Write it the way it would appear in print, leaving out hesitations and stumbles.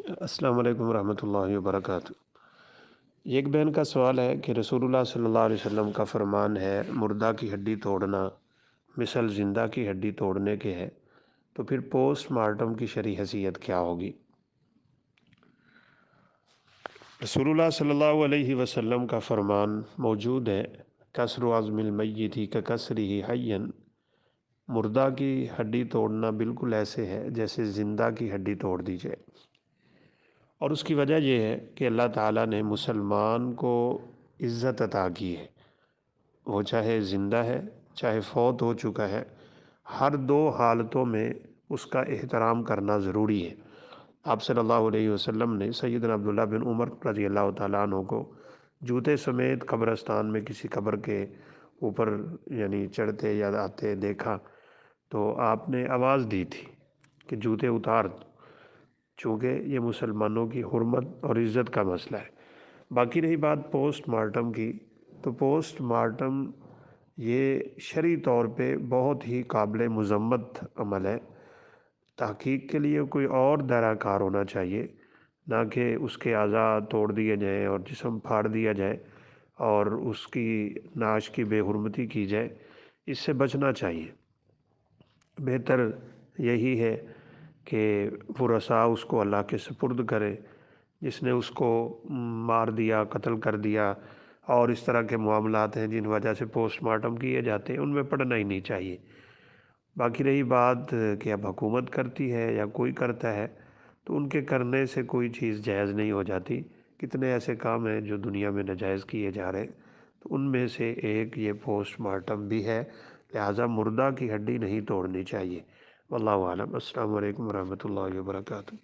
السلام علیکم ورحمۃ اللہ وبرکاتہ۔ ایک بہن کا سوال ہے کہ رسول اللہ صلی اللہ علیہ وسلم کا فرمان ہے مردہ کی ہڈی توڑنا مثل زندہ کی ہڈی توڑنے کے ہے، تو پھر پوسٹ مارٹم کی شرعی حیثیت کیا ہوگی؟ رسول اللہ صلی اللہ علیہ وسلم کا فرمان موجود ہے، کسر عظم المیت ککسرہ حیا، مردہ کی ہڈی توڑنا بالکل ایسے ہے جیسے زندہ کی ہڈی توڑ دی جائے۔ اور اس کی وجہ یہ ہے کہ اللہ تعالیٰ نے مسلمان کو عزت عطا کی ہے، وہ چاہے زندہ ہے چاہے فوت ہو چکا ہے، ہر دو حالتوں میں اس کا احترام کرنا ضروری ہے۔ آپ صلی اللہ علیہ وسلم نے سیدنا عبداللہ بن عمر رضی اللہ تعالیٰ عنہ کو جوتے سمیت قبرستان میں کسی قبر کے اوپر یعنی چڑھتے یا آتے دیکھا تو آپ نے آواز دی تھی کہ جوتے اتار، چونکہ یہ مسلمانوں کی حرمت اور عزت کا مسئلہ ہے۔ باقی رہی بات پوسٹ مارٹم کی، تو پوسٹ مارٹم یہ شرعی طور پہ بہت ہی قابل مذمت عمل ہے۔ تحقیق کے لیے کوئی اور دائرہ کار ہونا چاہیے، نہ کہ اس کے اعضاء توڑ دیے جائیں اور جسم پھاڑ دیا جائے اور اس کی نعش کی بے حرمتی کی جائے۔ اس سے بچنا چاہیے۔ بہتر یہی ہے کہ ورثاء اس کو اللہ کے سپرد کرے، جس نے اس کو مار دیا، قتل کر دیا، اور اس طرح کے معاملات ہیں جن وجہ سے پوسٹ مارٹم کیے جاتے ہیں، ان میں پڑنا ہی نہیں چاہیے۔ باقی رہی بات کہ اب حکومت کرتی ہے یا کوئی کرتا ہے، تو ان کے کرنے سے کوئی چیز جائز نہیں ہو جاتی۔ کتنے ایسے کام ہیں جو دنیا میں ناجائز کیے جا رہے ہیں، تو ان میں سے ایک یہ پوسٹ مارٹم بھی ہے، لہٰذا مردہ کی ہڈی نہیں توڑنی چاہیے۔ واللہ اعلم۔ السلام علیکم ورحمۃ اللہ وبرکاتہ۔